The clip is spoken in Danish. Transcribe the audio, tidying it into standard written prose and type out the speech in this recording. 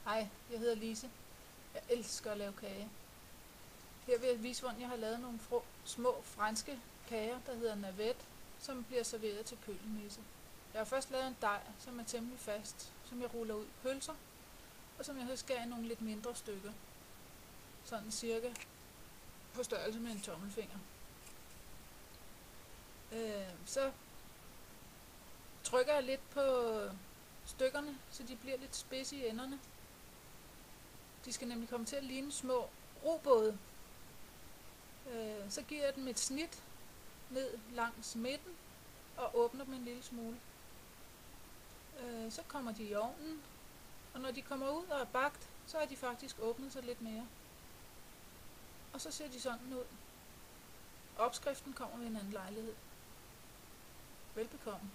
Hej, jeg hedder Lise. Jeg elsker at lave kage. Her vil jeg vise, hvordan jeg har lavet nogle små franske kager, der hedder navette, som bliver serveret til kølenmesse. Jeg har først lavet en dej, som er temmelig fast, som jeg ruller ud i pølser, og som jeg så skærer i nogle lidt mindre stykker. Sådan cirka på størrelse med en tommelfinger. Så trykker jeg lidt på stykkerne, så de bliver lidt spidse i enderne. De skal nemlig komme til at ligne små robåde. Så giver jeg dem et snit ned langs midten og åbner dem en lille smule. Så kommer de i ovnen, og når de kommer ud og er bagt, så er de faktisk åbnet sig lidt mere. Og så ser de sådan ud. Opskriften kommer ved en anden lejlighed. Velbekomme.